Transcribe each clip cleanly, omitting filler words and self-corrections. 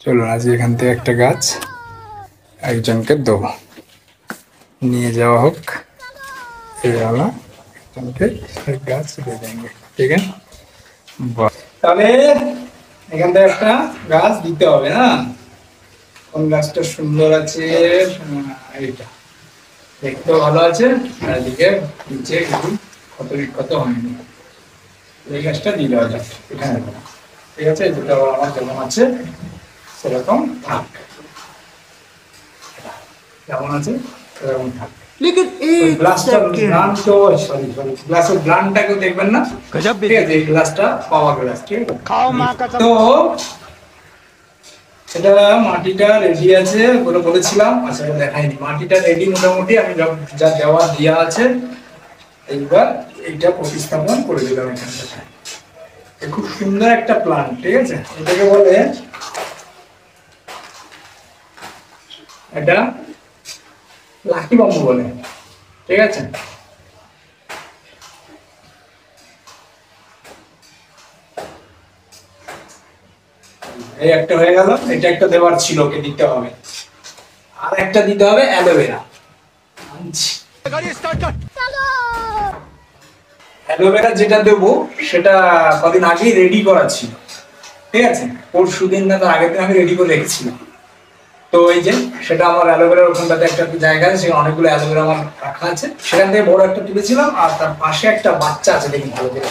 চলুন আজ এখান থেকে একটা গাছ একজনকে দেবো, নিয়ে যাওয়া হোক, এই वाला একজনকে গাছ দিয়ে দেंगे, ঠিক আছে? তাহলে এখান থেকে একটা গাছ দিতে হবে না? কোন গাছটা সুন্দর আছে? এইটা দেখতেও ভালো আছে, আর এদিকে নিচে কত হয়নি, এই গাছটা দিয়ে দেওয়া যাক এখানে, ঠিক আছে? যেটা আমার যেমন আছে সেরকম থাক, কেমন আছে সেরকম থাক। लेकिन एक গ্লাসটার ব্রান্ড তো সরি গ্লাসের ব্রান্ডটাকে দেখবেন না, ঠিক আছে? এই গ্লাসটা পাওয়া গ্লাস, ঠিক আছে? খাও মা কাঁচা। তো সেটা মাটিটা রেডি আছে বলেছিলাম, আচ্ছা দেখাইনি, মাটিটা রেডি মোটামুটি, আমি যা দেওয়া দেওয়া আছে, এইবার এইটা প্রতিস্থাপন করে দিলাম এখানটাতে। খুব সুন্দর একটা প্ল্যান্ট, ঠিক আছে? এটাকে বলে, এটা লাকি বাম্বু বলে, ঠিক আছে? এই একটা হয়ে গেল, এটা একটা দেওয়ার ছিল, ওকে দিতে হবে। আর একটা দিতে হবে অ্যালোভেরা। অ্যালোভেরা যেটা দেবো সেটা কদিন আগেই রেডি করা ছিল, ঠিক আছে? পরশু দিন না তার আগের দিন আমি রেডি করে রেখেছিলাম। তো এই যে সেটা আমার অ্যালোভেরার ওখানটাতে একটা জায়গা আছে, সেখানে অনেকগুলো অ্যালোভেরা আমার রাখা আছে, সেখান থেকে বড় একটা তুলেছিলাম, আর তার পাশে একটা বাচ্চা আছে, দেখুন ভালো করে,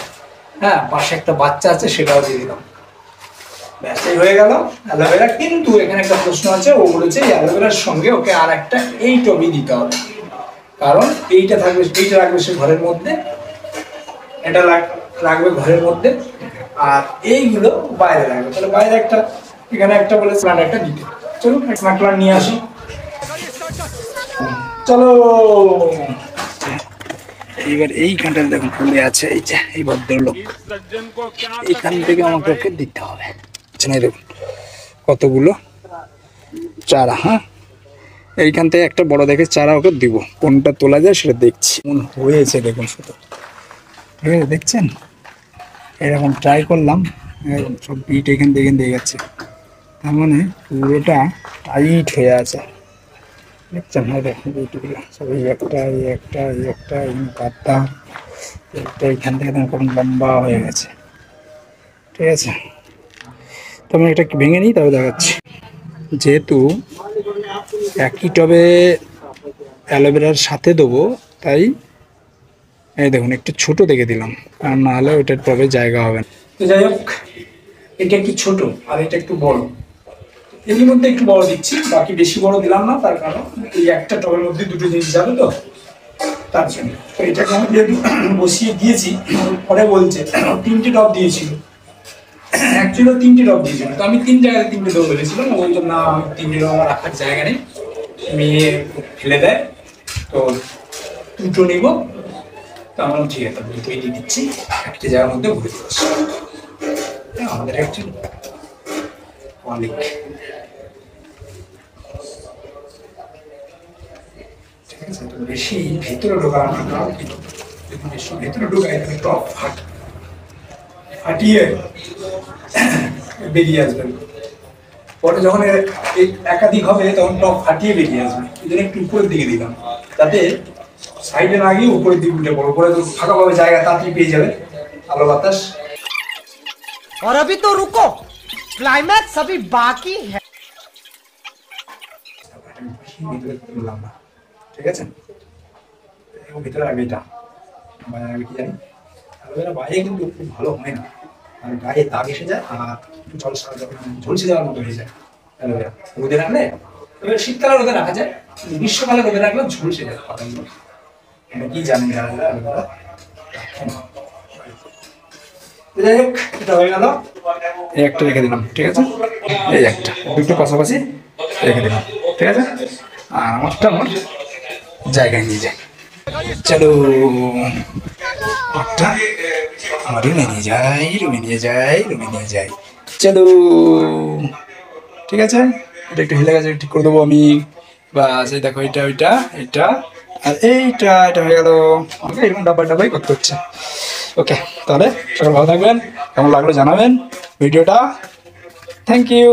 হ্যাঁ পাশে একটা বাচ্চা আছে, সেটাও দিয়ে দিলাম। ব্যাস এই হয়ে গেল অ্যালোভেরা। কিন্তু এখানে একটা প্রশ্ন আছে, ও বলেছে এই অ্যালোভেরার সঙ্গে ওকে আর একটা এই টবি দিতে হবে, কারণ এইটা থাকবে, এইটা রাখবে সে ঘরের মধ্যে, এটা রাখবে ঘরের মধ্যে, আর এইগুলো বাইরে রাখবে। তাহলে বাইরে একটা, এখানে একটা বলে প্ল্যান্ট একটা দিতে। চলুন একটা প্ল্যান্ট নিয়ে আসি, চলো। এইবার এইখানটা দেখুন ফুলে আছে, এই যে এই ভদ্রলোক, এইখান থেকে আমাকে ওকে দিতে হবে। দেখুন কতগুলো চারা, হ্যাঁ এইখান থেকে একটা বড় দেখে চারা ওকে দিব, কোনটা তোলা যায় সেটা দেখছি। মন হয়েছে দেখুন শুধু, ঠিক আছে? দেখছেন এরকম ট্রাই করলাম, সব বিট এখান থেকে দিয়ে যাচ্ছে, তার মানে পুরোটা টাইট হয়ে আছে, দেখছেন? হ্যাঁ দেখুন বিটগুলো সব এই একটা এই একটা এই একটা এই পাতা, একটা এইখান থেকে দেখুন লম্বা হয়ে গেছে, ঠিক আছে? তো আমি এটা ভেঙে নিই, তবে দেখাচ্ছি। যেহেতু একই টবে অ্যালোভেরার সাথে দেবো, তাই এই দেখুন একটু ছোট দেখে দিলাম, কারণ না হলে ওইটার টবে জায়গা হবে না। তো যাই হোক, এটা একটু ছোট আর এটা একটু বড়, এর মধ্যে একটু বড় দিচ্ছি, বাকি বেশি বড় দিলাম না, তার কারণ এই একটা টবের মধ্যে দুটো জিনিস যাবে তো, তার জন্য। তো এটাকে আমি যেহেতু বসিয়ে দিয়েছি, পরে বলছে তিনটে টব দিয়েছিল, অ্যাকচুয়ালি তিনটে টব দিয়েছিল, তো আমি তিন জায়গায় তিনটে টব বলেছিলাম, ওই জন্য আমি তিনটে টব আমার রাখার জায়গা নেই, মেয়ে ফেলে দেয়, তো দুটো নিব। তো আমার ঠিক আছে, দুটোই দিয়ে দিচ্ছি, একটা জায়গার মধ্যে ভরে দিচ্ছি। আমাদের একজন অনেক, ঠিক আছে? তো বেশি ভেতরে ঢোকানো না, বেশি ভেতরে ঢোকায় টপ ফাটিয়ে বেরিয়ে আসবে, পরে যখন একাধিক হবে তখন টপ ফাটিয়ে বেরিয়ে আসবে, এই জন্য একটু উপরের দিকে দিলাম, যাতে সাইডে না গিয়ে উপরের দিকে উঠে পড়ো, পরে তো ফাঁকাভাবে জায়গা তাড়াতাড়ি পেয়ে যাবে, আলো বাতাস। और अभी तो रुको, क्लाइमैक्स अभी बाकी है। ঠিক আছে? ভিতরে আগে এটা আমি কি জানি, অ্যালোভেরা বাইরে কিন্তু খুব ভালো হয় না, আর গায়ে দাগ এসে যায়, আর ঝলসে যাওয়ার মতো হয়ে যায় অ্যালোভেরা। রোদে রাখলে, এবার শীতকালে রোদে রাখা যায়, গ্রীষ্মকালে রোদে রাখলে ঝলসে যায় পাতাগুলো, এটা কি জানি অ্যালোভেরা। যাই হোক, এটা হয়ে গেল, এই একটা রেখে দিলাম, ঠিক আছে? এই একটা দুটো পাশাপাশি রেখে দিলাম, ঠিক আছে? আর আমারটা আমার জায়গায় নিয়ে যায়। চলো আমার রুমে নিয়ে যাই, চলো, ঠিক আছে? এটা একটু হেলে গেছে, ঠিক করে দেবো আমি। বাস এই দেখো, এটা ওইটা এটা আর এটা হয়ে গেল। আমাকে এরকম ডাব্বাই করতে হচ্ছে। ওকে, তাহলে সবাই ভালো থাকবেন, কেমন লাগলো জানাবেন ভিডিওটা। Thank you.